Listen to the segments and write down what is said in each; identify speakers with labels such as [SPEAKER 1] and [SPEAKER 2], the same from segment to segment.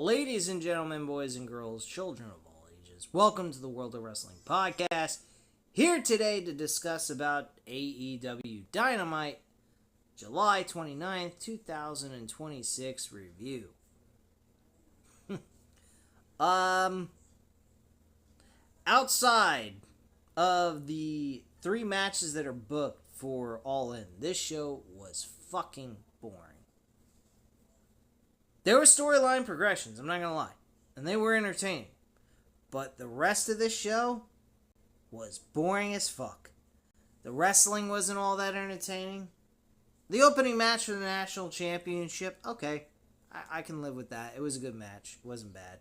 [SPEAKER 1] Ladies and gentlemen, boys and girls, children of all ages, welcome to the World of Wrestling Podcast. Here today to discuss about AEW Dynamite, July 29th, 2026 review. Outside of the 3 matches that are booked for All In, this show was fucking boring. There were storyline progressions, I'm not gonna lie, and they were entertaining. But the rest of this show was boring as fuck. The wrestling wasn't all that entertaining. The opening match for the National Championship, okay, I can live with that. It was a good match. It wasn't bad.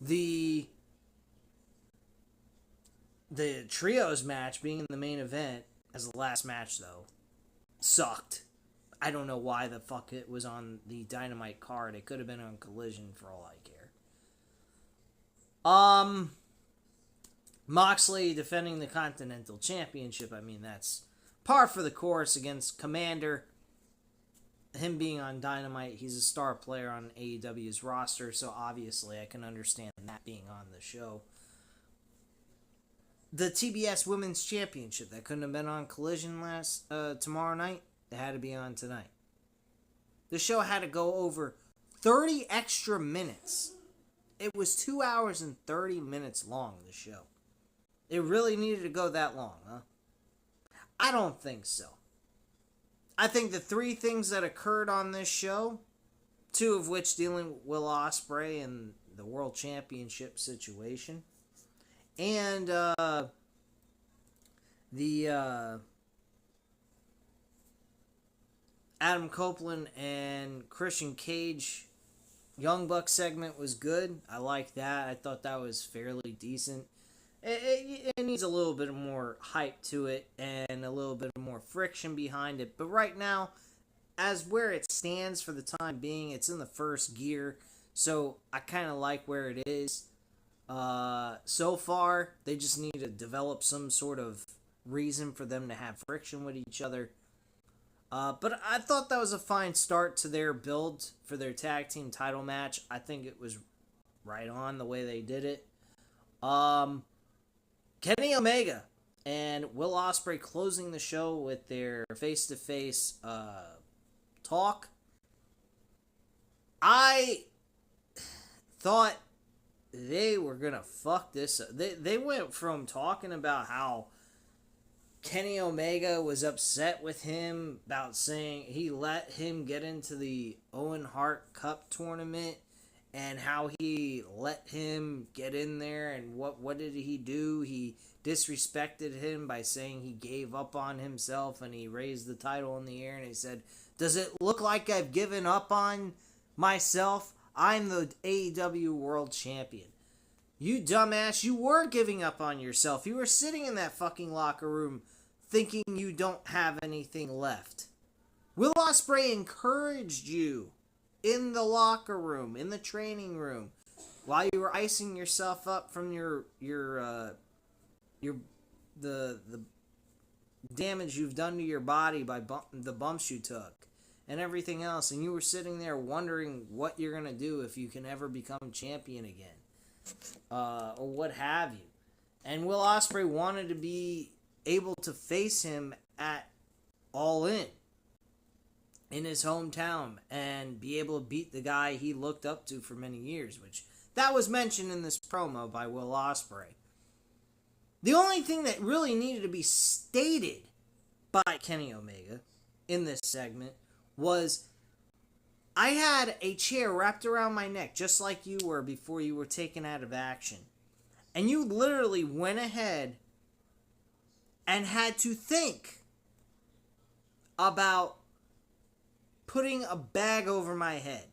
[SPEAKER 1] The trios match being in the main event as the last match, though, sucked. I don't know why the fuck it was on the Dynamite card. It could have been on Collision for all I care. Moxley defending the Continental Championship. I mean, that's par for the course against Commander. Him being on Dynamite, he's a star player on AEW's roster, so obviously I can understand that being on the show. The TBS Women's Championship, that couldn't have been on Collision tomorrow night. It had to be on tonight. The show had to go over 30 extra minutes. It was 2 hours and 30 minutes long, the show. It really needed to go that long, huh? I don't think so. I think the 3 things that occurred on this show, 2 of which dealing with Will Ospreay and the World Championship situation, and Adam Copeland and Christian Cage Young Bucks segment was good. I liked that. I thought that was fairly decent. It needs a little bit more hype to it and a little bit more friction behind it. But right now, as where it stands for the time being, it's in the first gear. So I kind of like where it is. So far, they just need to develop some sort of reason for them to have friction with each other. But I thought that was a fine start to their build for their tag team title match. I think it was right on the way they did it. Kenny Omega and Will Ospreay closing the show with their face-to-face talk. I thought they were going to fuck this up. They went from talking about how Kenny Omega was upset with him about saying he let him get into the Owen Hart Cup tournament and how he let him get in there and what did he do? He disrespected him by saying he gave up on himself and he raised the title in the air and he said, "Does it look like I've given up on myself? I'm the AEW World Champion." You dumbass, you were giving up on yourself. You were sitting in that fucking locker room thinking you don't have anything left. Will Ospreay encouraged you in the locker room, in the training room, while you were icing yourself up from the damage you've done to your body by the bumps you took and everything else, and you were sitting there wondering what you're gonna do if you can ever become champion again, or what have you. And Will Ospreay wanted to be able to face him at All In his hometown and be able to beat the guy he looked up to for many years, which that was mentioned in this promo by Will Ospreay. The only thing that really needed to be stated by Kenny Omega in this segment was, I had a chair wrapped around my neck just like you were before you were taken out of action. And you literally went ahead and had to think about putting a bag over my head.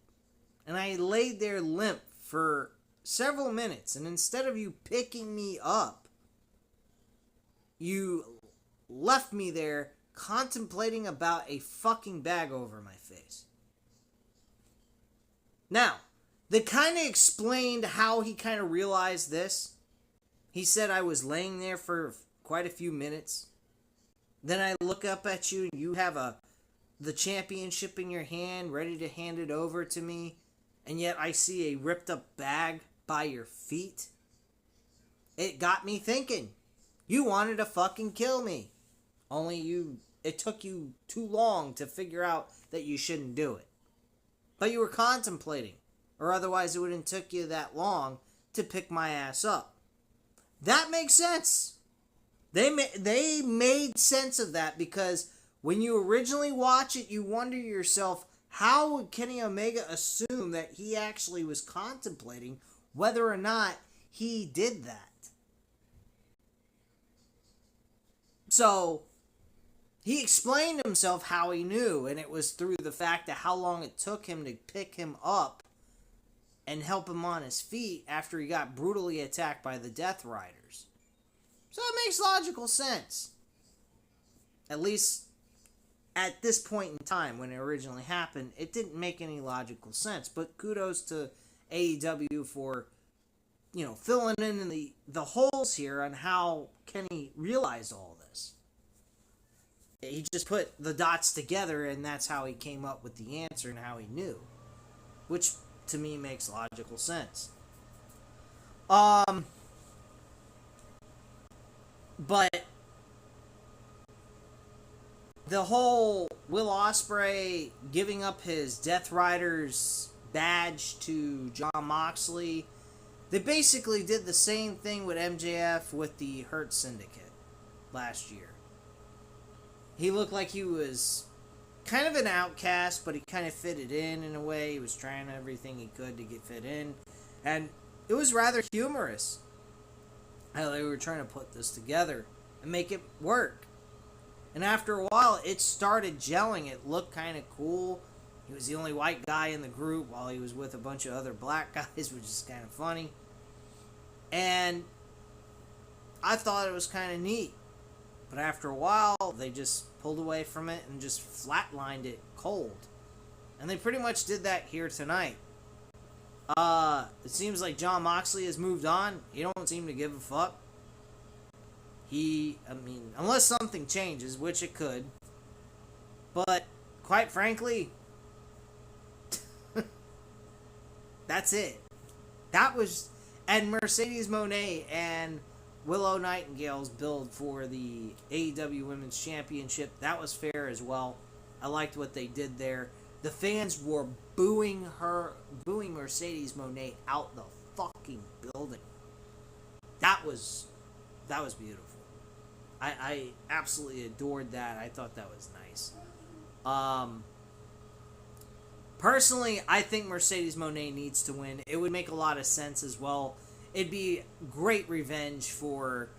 [SPEAKER 1] And I laid there limp for several minutes. And instead of you picking me up, you left me there contemplating about a fucking bag over my face. Now, they kind of explained how he kind of realized this. He said I was laying there for quite a few minutes. Then I look up at you and you have a the championship in your hand, ready to hand it over to me, and yet I see a ripped up bag by your feet? It got me thinking. You wanted to fucking kill me. It took you too long to figure out that you shouldn't do it. But you were contemplating, or otherwise it wouldn't took you that long to pick my ass up. That makes sense. They made sense of that, because when you originally watch it, you wonder to yourself, how would Kenny Omega assume that he actually was contemplating whether or not he did that? So, he explained himself how he knew, and it was through the fact of how long it took him to pick him up and help him on his feet after he got brutally attacked by the Death Riders. So it makes logical sense. At least at this point in time, when it originally happened, it didn't make any logical sense. But kudos to AEW for, filling in the holes here on how Kenny realized all this. He just put the dots together, and that's how he came up with the answer and how he knew. Which, to me, makes logical sense. But the whole Will Ospreay giving up his Death Riders badge to Jon Moxley, they basically did the same thing with MJF with the Hurt Syndicate last year. He looked like he was kind of an outcast, but he kind of fitted in a way. He was trying everything he could to get fit in. And it was rather humorous how they were trying to put this together and make it work. And after a while, it started gelling. It looked kind of cool. He was the only white guy in the group while he was with a bunch of other black guys, which is kind of funny. And I thought it was kind of neat. But after a while, they just pulled away from it and just flatlined it cold. And they pretty much did that here tonight. It seems like Jon Moxley has moved on. He don't seem to give a fuck. Unless something changes, which it could. But, quite frankly, that's it. And Mercedes Moné and Willow Nightingale's build for the AEW Women's Championship, that was fair as well. I liked what they did there. The fans were booing Mercedes Moné out the fucking building. That was beautiful. I absolutely adored that. I thought that was nice. Personally, I think Mercedes Moné needs to win. It would make a lot of sense as well. It'd be great revenge for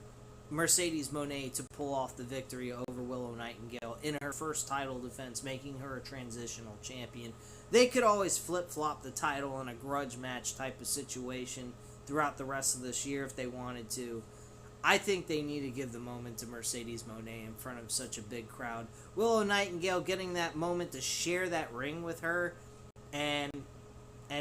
[SPEAKER 1] Mercedes Moné to pull off the victory over Willow Nightingale in her first title defense, making her a transitional champion. They could always flip-flop the title in a grudge match type of situation throughout the rest of this year if they wanted to. I think they need to give the moment to Mercedes Moné in front of such a big crowd. Willow Nightingale getting that moment to share that ring with her, and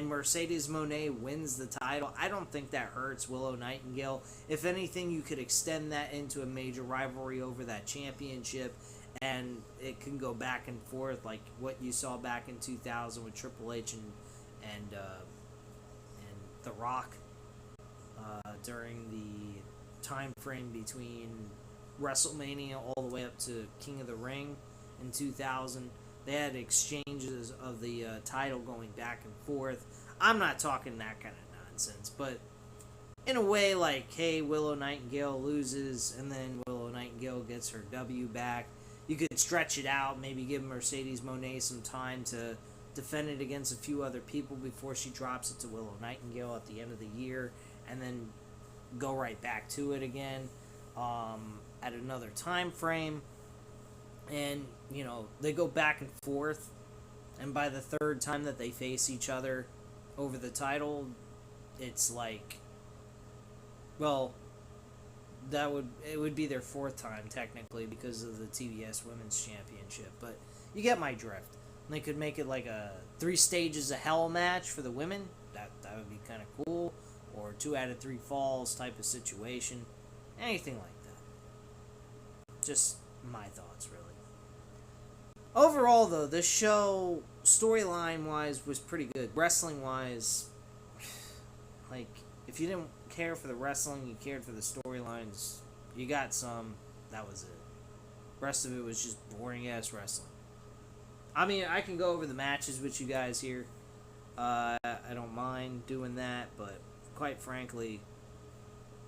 [SPEAKER 1] Mercedes Moné wins the title. I don't think that hurts Willow Nightingale. If anything, you could extend that into a major rivalry over that championship, and it can go back and forth like what you saw back in 2000 with Triple H and The Rock during the time frame between WrestleMania all the way up to King of the Ring in 2000. They had exchanges of the title going back and forth. I'm not talking that kind of nonsense, but in a way, like, hey, Willow Nightingale loses, and then Willow Nightingale gets her W back. You could stretch it out, maybe give Mercedes Moné some time to defend it against a few other people before she drops it to Willow Nightingale at the end of the year, and then go right back to it again at another time frame. And, they go back and forth, and by the third time that they face each other over the title, it's like, well, it would be their fourth time, technically, because of the TBS Women's Championship, but you get my drift. And they could make it like a 3 stages of hell match for the women. That would be kind of cool. Or 2 out of 3 falls type of situation. Anything like that. Just my thoughts, really. Overall, though, this show, storyline wise, was pretty good. Wrestling wise, like, if you didn't care for the wrestling, you cared for the storylines, you got some, that was it. Rest of it was just boring ass wrestling. I mean, I can go over the matches with you guys here. I don't mind doing that, but quite frankly,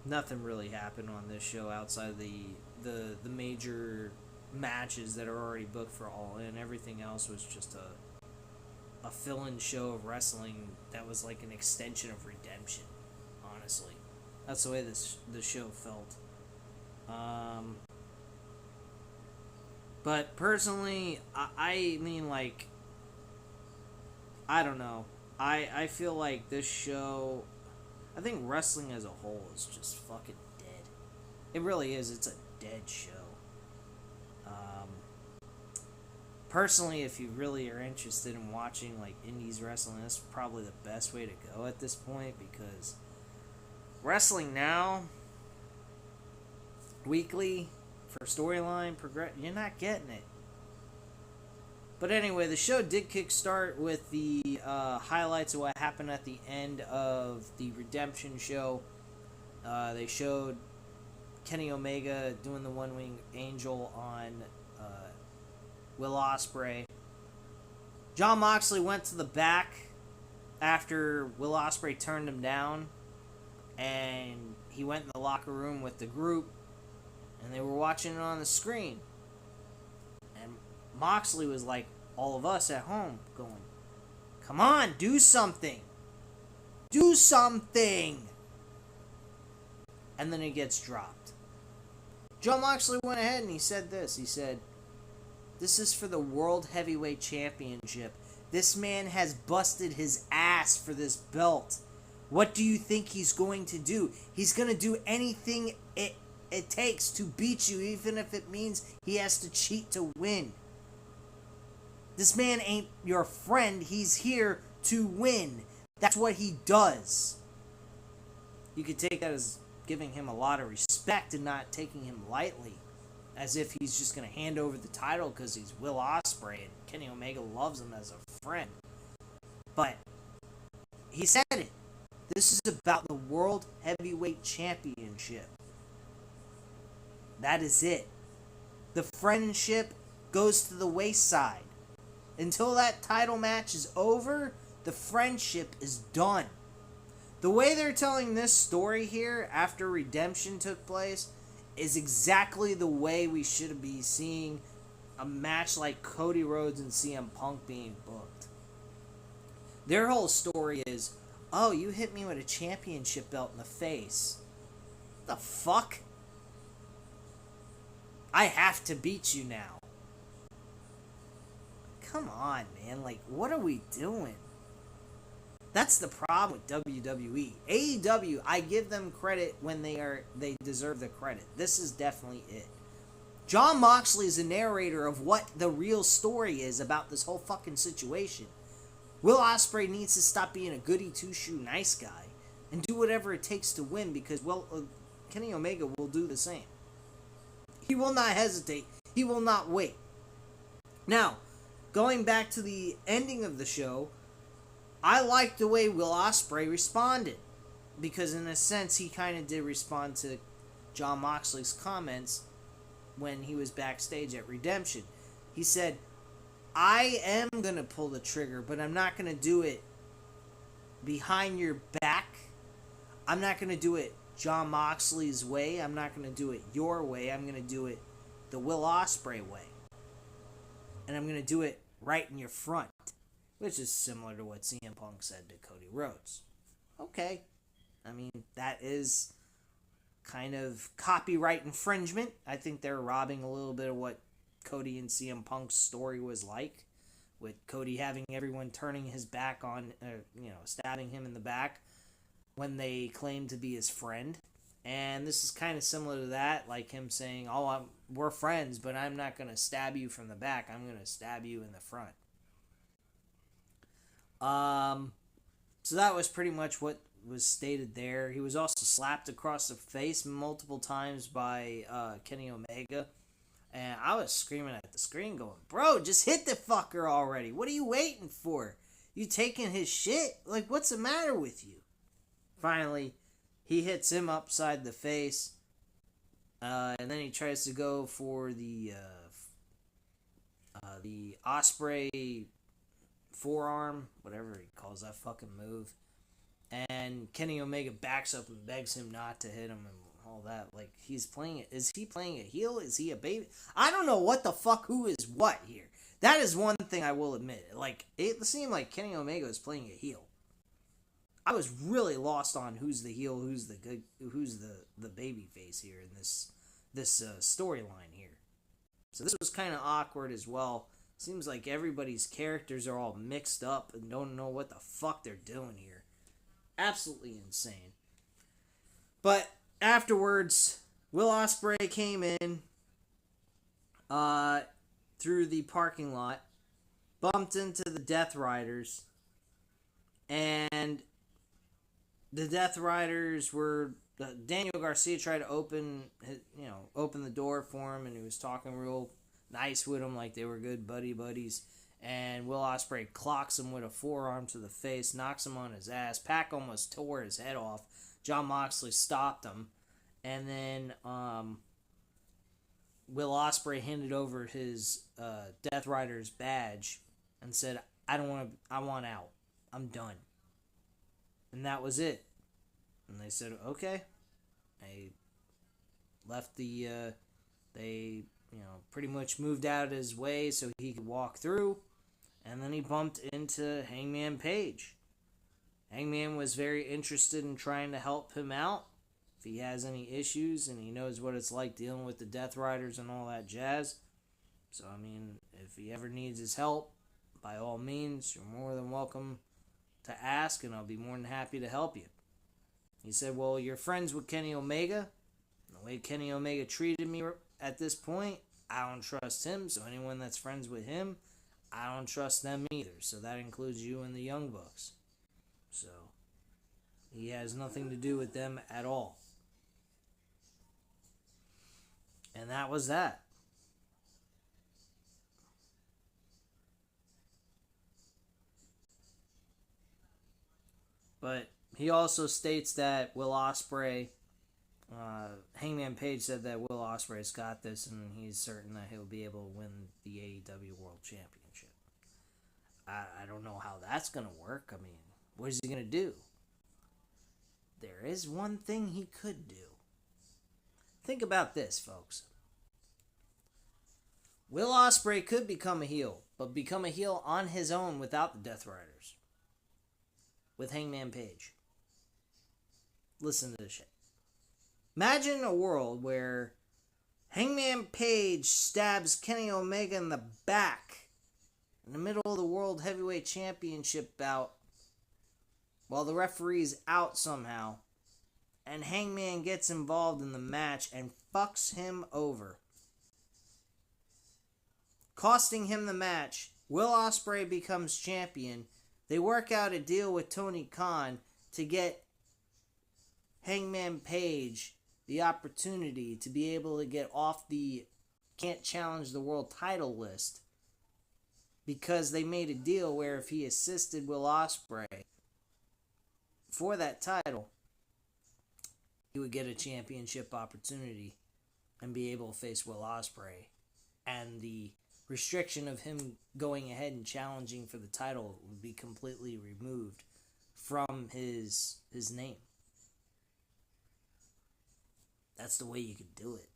[SPEAKER 1] nothing really happened on this show outside of the major matches that are already booked for All In. Everything else was just a fill-in show of wrestling that was like an extension of Redemption. Honestly, that's the way the show felt. But personally, I mean, like, I don't know. I feel like this show, I think wrestling as a whole is just fucking dead. It really is. It's a dead show. Um, Personally, if you really are interested in watching like indies wrestling, that's probably the best way to go at this point, because wrestling now, weekly, for storyline progress, you're not getting it. But anyway, the show did kickstart with the highlights of what happened at the end of the Redemption show. They showed Kenny Omega doing the One Wing Angel on Will Ospreay. Jon Moxley went to the back after Will Ospreay turned him down, and he went in the locker room with the group, and they were watching it on the screen. And Moxley was like all of us at home, going, "Come on, do something! Do something!" And then it gets dropped. Jon Moxley went ahead and he said this. He said, "This is for the World Heavyweight Championship. This man has busted his ass for this belt. What do you think he's going to do? He's going to do anything it takes to beat you, even if it means he has to cheat to win. This man ain't your friend. He's here to win. That's what he does." You could take that as giving him a lot of respect and not taking him lightly, as if he's just going to hand over the title because he's Will Ospreay and Kenny Omega loves him as a friend. But he said it. This is about the World Heavyweight Championship. That is it. The friendship goes to the wayside. Until that title match is over, the friendship is done. The way they're telling this story here after Redemption took place is exactly the way we should be seeing a match like Cody Rhodes and CM Punk being booked. Their whole story is, "Oh, you hit me with a championship belt in the face. What the fuck? I have to beat you now." Come on, man. Like, what are we doing? That's the problem with WWE. AEW, I give them credit when they deserve the credit. This is definitely it. Jon Moxley is a narrator of what the real story is about this whole fucking situation. Will Ospreay needs to stop being a goody two-shoe nice guy and do whatever it takes to win, because, well, Kenny Omega will do the same. He will not hesitate. He will not wait. Now, going back to the ending of the show, I liked the way Will Ospreay responded, because in a sense he kind of did respond to Jon Moxley's comments when he was backstage at Redemption. He said, "I am going to pull the trigger, but I'm not going to do it behind your back. I'm not going to do it Jon Moxley's way. I'm not going to do it your way. I'm going to do it the Will Ospreay way. And I'm going to do it right in your front." Which is similar to what CM Punk said to Cody Rhodes. Okay. I mean, that is kind of copyright infringement. I think they're robbing a little bit of what Cody and CM Punk's story was like, with Cody having everyone turning his back on, stabbing him in the back when they claimed to be his friend. And this is kind of similar to that, like him saying, "Oh, we're friends, but I'm not going to stab you from the back. I'm going to stab you in the front." So that was pretty much what was stated there. He was also slapped across the face multiple times by Kenny Omega. And I was screaming at the screen going, bro, just hit the fucker already. What are you waiting for? You taking his shit? Like, what's the matter with you? Finally, he hits him upside the face. And then he tries to go for the Osprey forearm, whatever he calls that fucking move. And Kenny Omega backs up and begs him not to hit him and all that. Like, he's playing it. Is he playing a heel? Is he a baby? I don't know what the fuck who is what here. That is one thing I will admit. Like, it seemed like Kenny Omega is playing a heel. I was really lost on who's the heel, who's the good, who's the baby face here in this storyline here. So this was kind of awkward as well. Seems like everybody's characters are all mixed up and don't know what the fuck they're doing here. Absolutely insane. But afterwards, Will Ospreay came in through the parking lot, bumped into the Death Riders, and the Death Riders were... Daniel Garcia tried to open the door for him, and he was talking real nice with him like they were good buddies. And Will Ospreay clocks him with a forearm to the face, knocks him on his ass. Pac almost tore his head off. Jon Moxley stopped him. And then Will Ospreay handed over his Death Rider's badge and said, I want out. I'm done. And that was it. And they said, okay. They left they pretty much moved out of his way so he could walk through. And then he bumped into Hangman Page. Hangman was very interested in trying to help him out if he has any issues, and he knows what it's like dealing with the Death Riders and all that jazz. So, I mean, if he ever needs his help, by all means, you're more than welcome to ask, and I'll be more than happy to help you. He said, well, you're friends with Kenny Omega. The way Kenny Omega treated me at this point, I don't trust him, so anyone that's friends with him, I don't trust them either. So that includes you and the Young Bucks. So he has nothing to do with them at all. And that was that. But he also states that Will Ospreay, Hangman Page said that Will Ospreay's got this, and he's certain that he'll be able to win the AEW World Championship. I don't know how that's going to work. I mean, what is he going to do? There is one thing he could do. Think about this, folks. Will Ospreay could become a heel, but become a heel on his own without the Death Riders. With Hangman Page. Listen to this shit. Imagine a world where Hangman Page stabs Kenny Omega in the back in the middle of the World Heavyweight Championship bout while the referee's out somehow, and Hangman gets involved in the match and fucks him over, costing him the match. Will Ospreay becomes champion. They work out a deal with Tony Khan to get Hangman Page the opportunity to be able to get off the can't challenge the world title list, because they made a deal where if he assisted Will Ospreay for that title, he would get a championship opportunity and be able to face Will Ospreay. And the restriction of him going ahead and challenging for the title would be completely removed from his name. That's the way you could do it.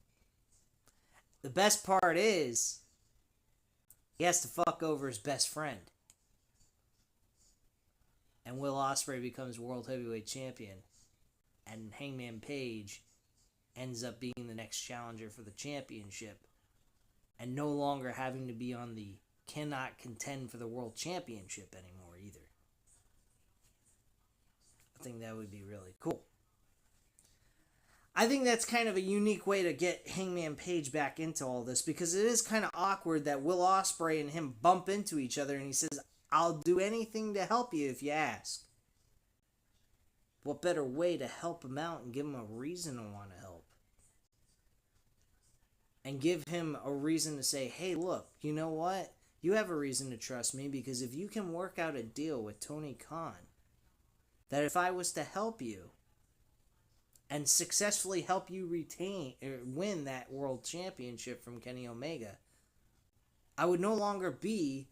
[SPEAKER 1] The best part is, he has to fuck over his best friend. And Will Ospreay becomes World Heavyweight Champion. And Hangman Page ends up being the next challenger for the championship. And no longer having to be on the cannot contend for the World Championship anymore either. I think that would be really cool. I think that's kind of a unique way to get Hangman Page back into all this, because it is kind of awkward that Will Ospreay and him bump into each other and he says, I'll do anything to help you if you ask. What better way to help him out and give him a reason to want to help? and give him a reason to say, hey, look, you know what? You have a reason to trust me because if you can work out a deal with Tony Khan, that if I was to help you and successfully help you retain or win that world championship from Kenny Omega, I would no longer be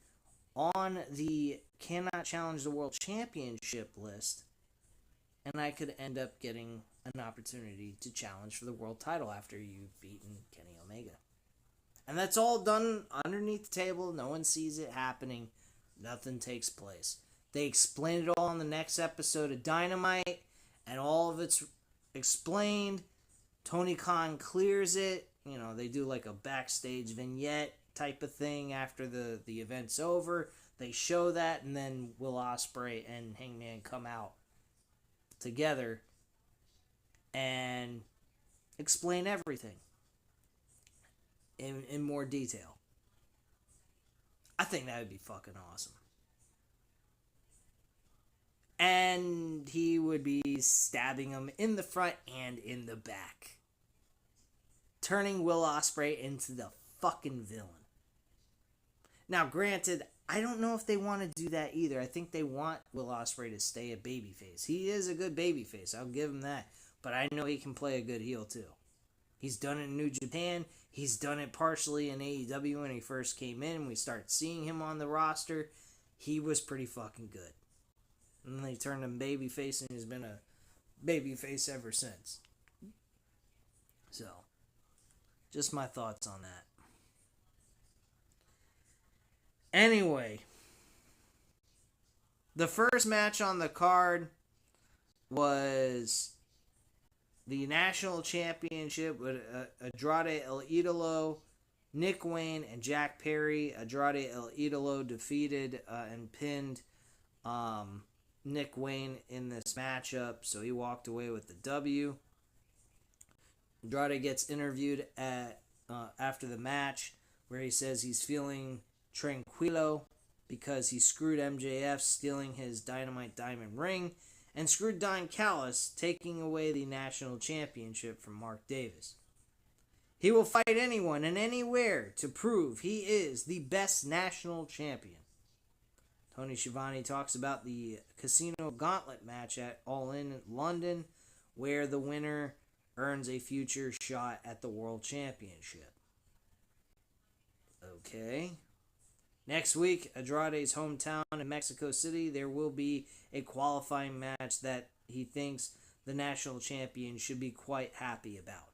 [SPEAKER 1] on the cannot challenge the world championship list, and I could end up getting an opportunity to challenge for the world title after you've beaten Kenny Omega. And that's all done underneath the table. No one sees it happening. Nothing takes place. They explain it all in the next episode of Dynamite, and all of it's explained. Tony Khan clears it. You know, they do like a backstage vignette type of thing after the event's over. They show that, and then Will Ospreay and Hangman come out together and explain everything in more detail. I think that would be fucking awesome. And he would be stabbing him in the front and in the back, turning Will Ospreay into the fucking villain. Now, granted, I don't know if they want to do that either. I think they want Will Ospreay to stay a babyface. He is a good babyface, I'll give him that. But I know he can play a good heel too. He's done it in New Japan. He's done it partially in AEW when he first came in. We started seeing him on the roster. He was pretty fucking good. And then they turned him babyface, and he's been a babyface ever since. So, just my thoughts on that. Anyway, the first match on the card was the national championship with Andrade El Idolo, Nick Wayne, and Jack Perry. Andrade El Idolo defeated and pinned Nick Wayne in this matchup, so he walked away with the W. Andrade gets interviewed after the match, where he says he's feeling tranquilo because he screwed MJF stealing his Dynamite Diamond ring and screwed Don Callis taking away the national championship from Mark Davis. He will fight anyone and anywhere to prove he is the best national champion. Tony Schiavone talks about the Casino Gauntlet match at All In London, where the winner earns a future shot at the World Championship. Okay. Next week, Andrade's hometown in Mexico City, there will be a qualifying match that he thinks the national champion should be quite happy about.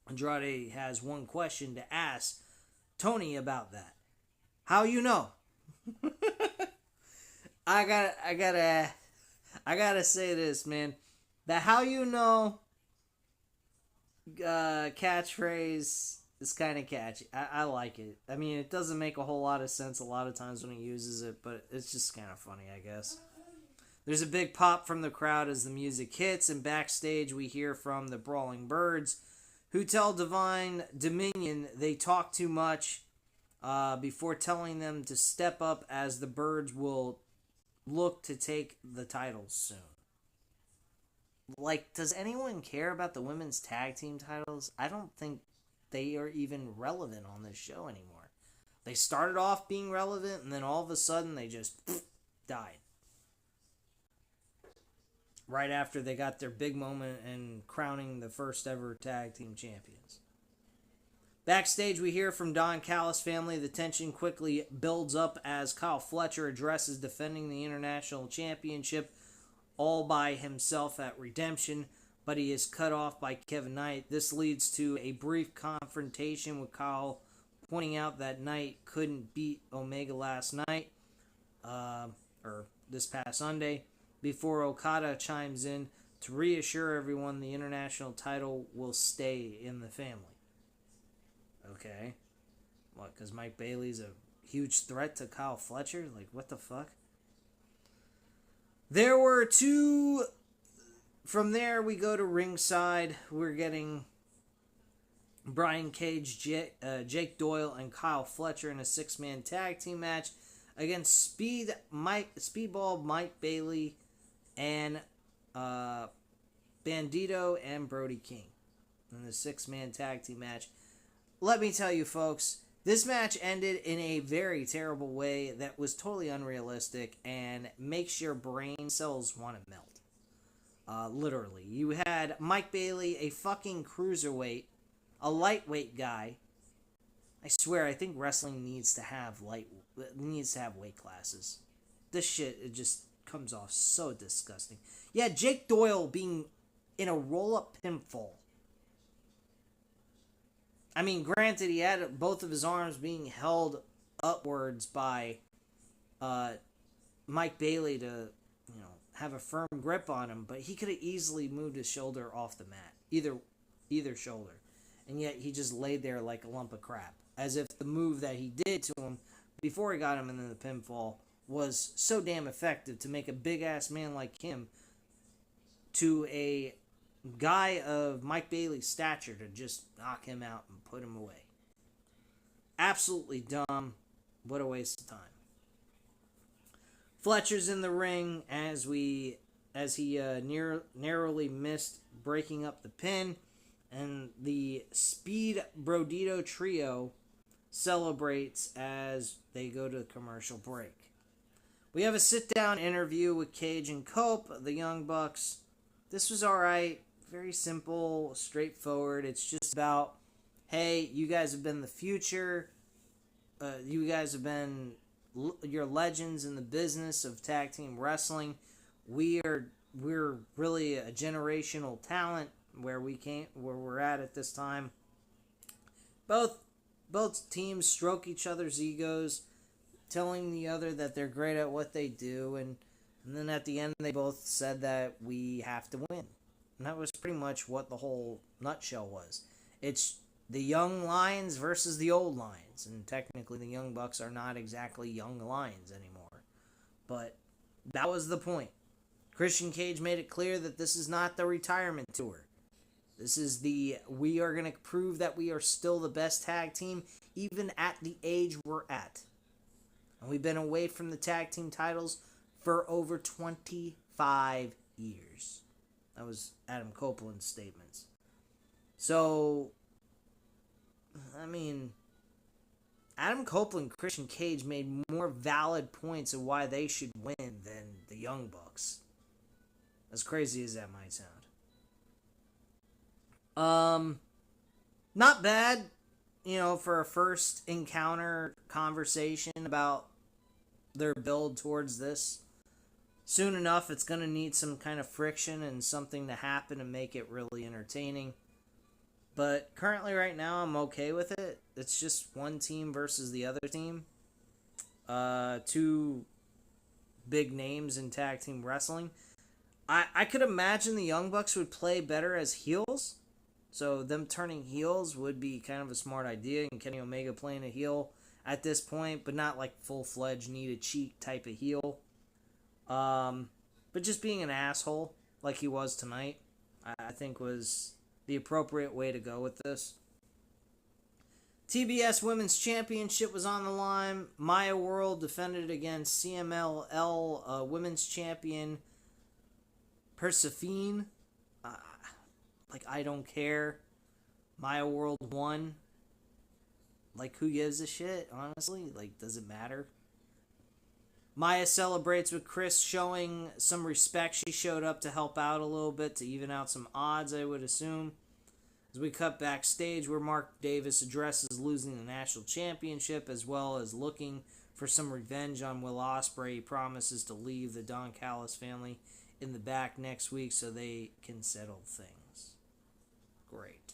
[SPEAKER 1] Andrade has one question to ask Tony about that. How you know? I gotta say this, man. The how you know catchphrase is kind of catchy. I like it. I mean, it doesn't make a whole lot of sense a lot of times when he uses it, but it's just kind of funny, I guess. There's a big pop from the crowd as the music hits, and backstage we hear from the Brawling Birds, who tell Divine Dominion they talk too much before telling them to step up as the Birds will look to take the titles soon. Like, does anyone care about the women's tag team titles? I don't think they are even relevant on this show anymore. They started off being relevant, and then all of a sudden they just died. Right after they got their big moment in crowning the first ever tag team champions. Backstage, we hear from Don Callis' family. The tension quickly builds up as Kyle Fletcher addresses defending the International Championship all by himself at Redemption, but he is cut off by Kevin Knight. This leads to a brief confrontation with Kyle pointing out that Knight couldn't beat Omega last night, or this past Sunday, before Okada chimes in to reassure everyone the international title will stay in the family. Okay. What, because Mike Bailey's a huge threat to Kyle Fletcher? Like, what the fuck? There were two... From there, we go to ringside. We're getting Brian Cage, Jake Doyle, and Kyle Fletcher in a six-man tag team match against Speedball Mike Bailey and Bandito and Brody King. in the 6-man tag team match. Let me tell you, folks, this match ended in a very terrible way that was totally unrealistic and makes your brain cells want to melt. Literally. You had Mike Bailey, a fucking cruiserweight, a lightweight guy. I swear, I think wrestling needs to have weight classes. This shit, it just comes off so disgusting. Yeah, Jake Doyle being in a roll-up pinfall. I mean, granted, he had both of his arms being held upwards by Mike Bailey to, have a firm grip on him, but he could have easily moved his shoulder off the mat, either shoulder, and yet he just laid there like a lump of crap, as if the move that he did to him before he got him into the pinfall was so damn effective to make a big-ass man like him to a guy of Mike Bailey's stature to just knock him out and put him away. Absolutely dumb. What a waste of time. Fletcher's in the ring as he narrowly missed breaking up the pin, and the Speed Brodito trio celebrates as they go to commercial break. We have a sit-down interview with Cage and Cope, the Young Bucks. This was alright. Very simple, straightforward. It's just about, hey, you guys have been the future. You guys have been your legends in the business of tag team wrestling. We're really a generational talent where we're at this time. Both teams stroke each other's egos, telling the other that they're great at what they do, and then at the end they both said that we have to win. And that was pretty much what the whole nutshell was. It's the young lions versus the old lions. And technically the Young Bucks are not exactly young lions anymore. But that was the point. Christian Cage made it clear that this is not the retirement tour. This is we are going to prove that we are still the best tag team, even at the age we're at. And we've been away from the tag team titles for over 25 years. That was Adam Copeland's statements. So, I mean, Adam Copeland and Christian Cage made more valid points of why they should win than the Young Bucks. As crazy as that might sound. Not bad, for a first encounter conversation about their build towards this. Soon enough, it's going to need some kind of friction and something to happen to make it really entertaining. But currently, right now, I'm okay with it. It's just one team versus the other team. Two big names in tag team wrestling. I could imagine the Young Bucks would play better as heels. So them turning heels would be kind of a smart idea. And Kenny Omega playing a heel at this point, but not like full-fledged need-a-cheat type of heel. But just being an asshole like he was tonight, I think was the appropriate way to go with this. TBS Women's Championship was on the line. Maya World defended against CMLL Women's Champion Persephine. I don't care. Maya World won. Who gives a shit, honestly? Does it matter? Maya celebrates with Chris showing some respect. She showed up to help out a little bit, to even out some odds, I would assume. As we cut backstage where Mark Davis addresses losing the national championship, as well as looking for some revenge on Will Ospreay. He promises to leave the Don Callis family in the back next week so they can settle things. Great.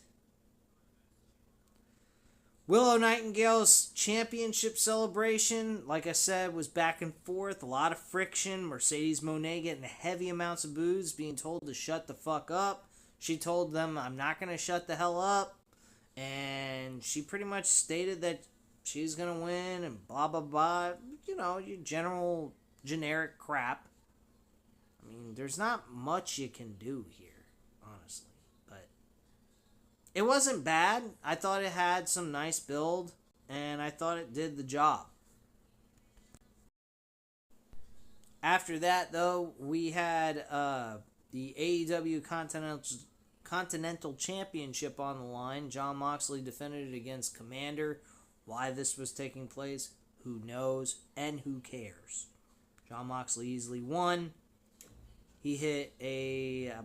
[SPEAKER 1] Willow Nightingale's championship celebration, like I said, was back and forth. A lot of friction. Mercedes Moné getting heavy amounts of boos, being told to shut the fuck up. She told them, I'm not going to shut the hell up. And she pretty much stated that she's going to win and blah, blah, blah. Your general, generic crap. I mean, there's not much you can do here, honestly. But it wasn't bad. I thought it had some nice build, and I thought it did the job. After that, though, we had the AEW Continental Championship on the line. Jon Moxley defended it against Commander. Why this was taking place, who knows and who cares. Jon Moxley easily won. He hit I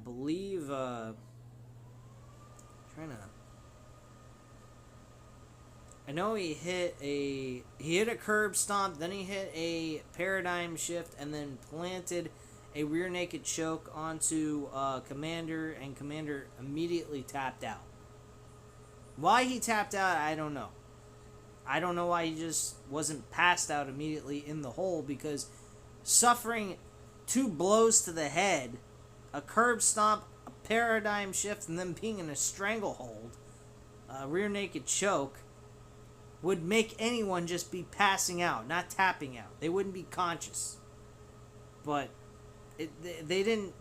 [SPEAKER 1] know he hit a curb stomp, then he hit a paradigm shift, and then planted a rear naked choke onto Commander, and Commander immediately tapped out. Why he tapped out, I don't know. I don't know why he just wasn't passed out immediately in the hole, because suffering 2 blows to the head, a curb stomp, a paradigm shift, and then being in a stranglehold, a rear naked choke, would make anyone just be passing out, not tapping out. They wouldn't be conscious. But they didn't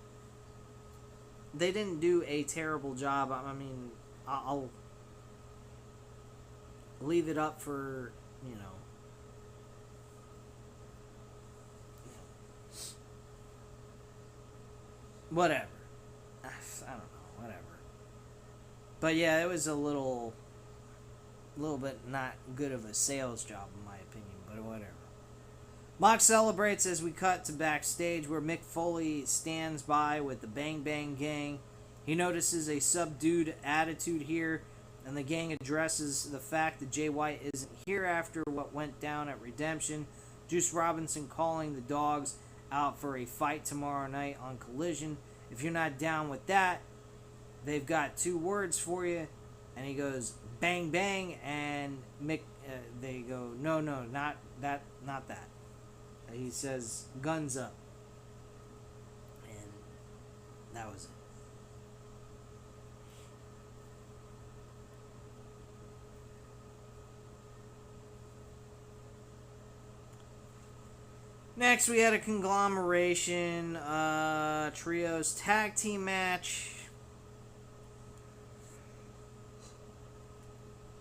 [SPEAKER 1] do a terrible job. I mean, I'll leave it up for, whatever. I don't know, whatever. But yeah, it was a little bit not good of a sales job in my opinion, but whatever. Mox celebrates as we cut to backstage where Mick Foley stands by with the Bang Bang Gang. He notices a subdued attitude here, and the gang addresses the fact that Jay White isn't here after what went down at Redemption. Juice Robinson calling the Dogs out for a fight tomorrow night on Collision. If you're not down with that, they've got 2 words for you. And he goes, bang, bang, and Mick, they go, no, not that. He says, guns up. And that was it. Next, we had a conglomeration trios tag team match.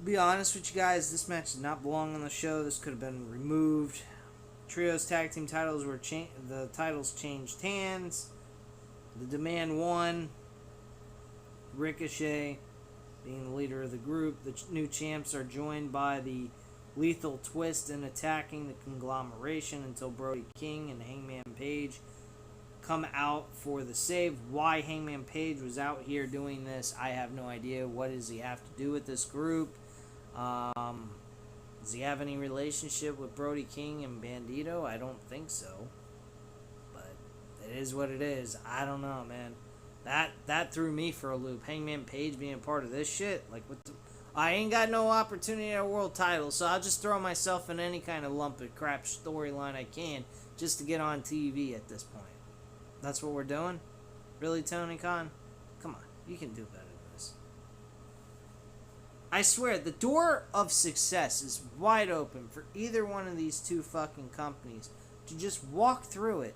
[SPEAKER 1] Be honest with you guys, this match did not belong on the show. This could have been removed. Trios tag team titles were the titles changed hands. The Demand won. Ricochet being the leader of the group. The new champs are joined by the Lethal Twist in attacking the conglomeration until Brody King and Hangman Page come out for the save. Why Hangman Page was out here doing this, I have no idea. What does he have to do with this group? Does he have any relationship with Brody King and Bandito? I don't think so. But it is what it is. I don't know, man. That threw me for a loop. Hangman Page being a part of this shit. Like, what the... I ain't got no opportunity at a world title, so I'll just throw myself in any kind of lump of crap storyline I can just to get on TV at this point. That's what we're doing? Really, Tony Khan? Come on, you can do better than this. I swear, the door of success is wide open for either one of these 2 fucking companies to just walk through it.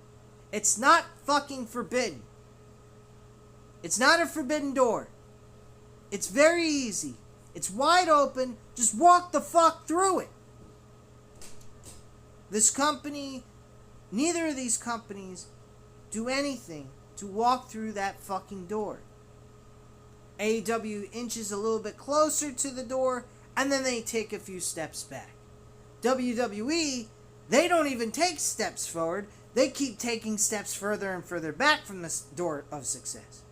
[SPEAKER 1] It's not fucking forbidden. It's not a forbidden door. It's very easy. It's wide open. Just walk the fuck through it. This company, neither of these companies do anything to walk through that fucking door. AEW inches a little bit closer to the door, and then they take a few steps back. WWE, they don't even take steps forward. They keep taking steps further and further back from the door of success.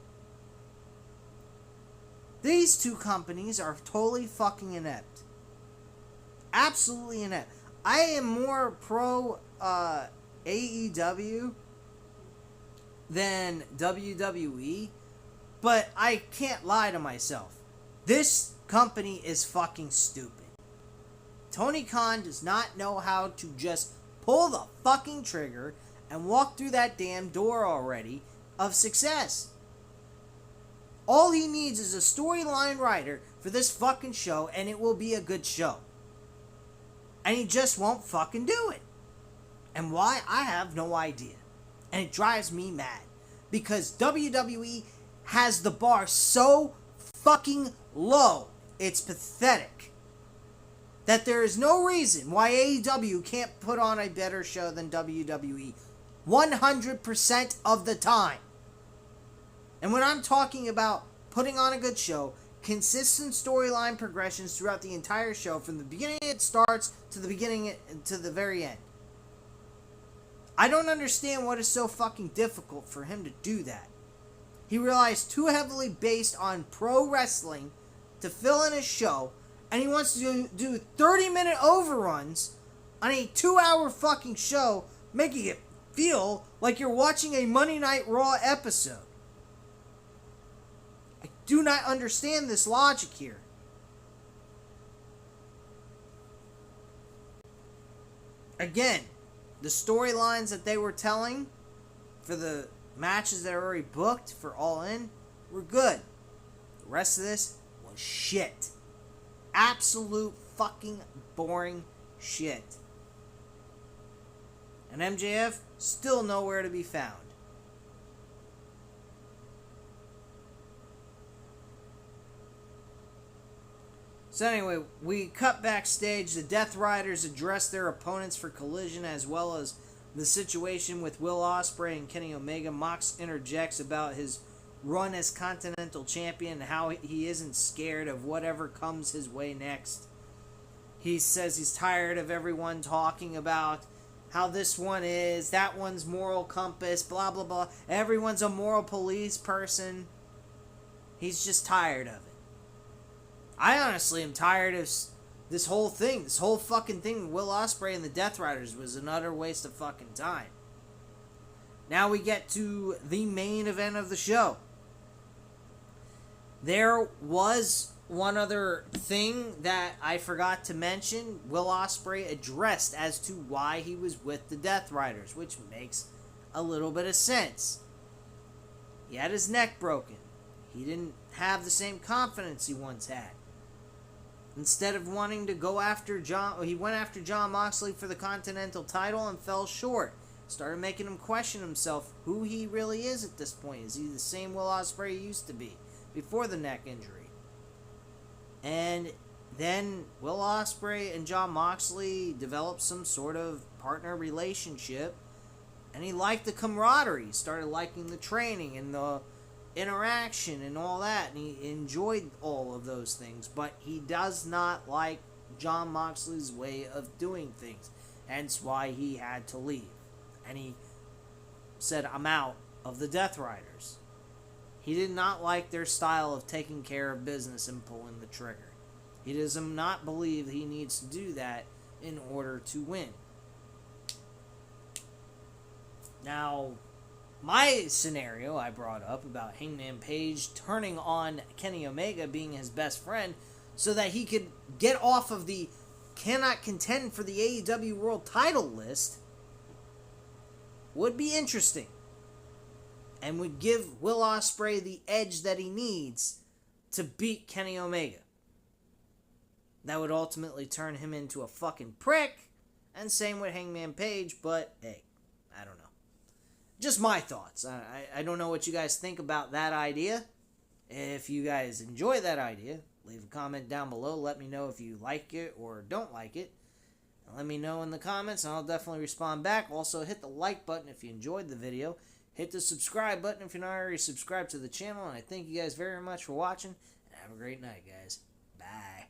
[SPEAKER 1] These 2 companies are totally fucking inept. Absolutely inept. I am more pro AEW than WWE, but I can't lie to myself. This company is fucking stupid. Tony Khan does not know how to just pull the fucking trigger and walk through that damn door already of success. All he needs is a storyline writer for this fucking show, and it will be a good show. And he just won't fucking do it. And why? I have no idea. And it drives me mad. Because WWE has the bar so fucking low, it's pathetic. That there is no reason why AEW can't put on a better show than WWE 100% of the time. And when I'm talking about putting on a good show, consistent storyline progressions throughout the entire show, from the beginning it starts to the beginning to the very end. I don't understand what is so fucking difficult for him to do that. He relies too heavily based on pro wrestling to fill in his show, and he wants to do 30-minute overruns on a 2-hour fucking show, making it feel like you're watching a Monday Night Raw episode. I do not understand this logic here. Again, the storylines that they were telling for the matches that are already booked for All In were good. The rest of this was shit. Absolute fucking boring shit. And MJF still nowhere to be found. So anyway, we cut backstage. The Death Riders address their opponents for Collision, as well as the situation with Will Ospreay and Kenny Omega. Mox interjects about his run as Continental Champion and how he isn't scared of whatever comes his way next. He says he's tired of everyone talking about how this one is, that one's moral compass, blah blah blah. Everyone's a moral police person. He's just tired of it. I honestly am tired of this whole thing. This whole fucking thing with Will Ospreay and the Death Riders was an utter waste of fucking time. Now we get to the main event of the show. There was one other thing that I forgot to mention. Will Ospreay addressed as to why he was with the Death Riders, which makes a little bit of sense. He had his neck broken. He didn't have the same confidence he once had. Instead of wanting to go after he went after Jon Moxley for the Continental title and fell short. Started making him question himself who he really is at this point. Is he the same Will Ospreay he used to be before the neck injury? And then Will Ospreay and Jon Moxley developed some sort of partner relationship, and he liked the camaraderie. He started liking the training and the interaction and all that, and he enjoyed all of those things, but he does not like Jon Moxley's way of doing things, hence why he had to leave. And he said, I'm out of the Death Riders. He did not like their style of taking care of business and pulling the trigger. He does not believe he needs to do that in order to win. Now, my scenario I brought up about Hangman Page turning on Kenny Omega being his best friend so that he could get off of the cannot contend for the AEW World title list would be interesting and would give Will Ospreay the edge that he needs to beat Kenny Omega. That would ultimately turn him into a fucking prick, and same with Hangman Page, but hey, I don't know. Just my thoughts. I don't know what you guys think about that idea. If you guys enjoy that idea, leave a comment down below. Let me know if you like it or don't like it. And let me know in the comments, and I'll definitely respond back. Also, hit the like button if you enjoyed the video. Hit the subscribe button if you're not already subscribed to the channel. And I thank you guys very much for watching. And have a great night, guys. Bye.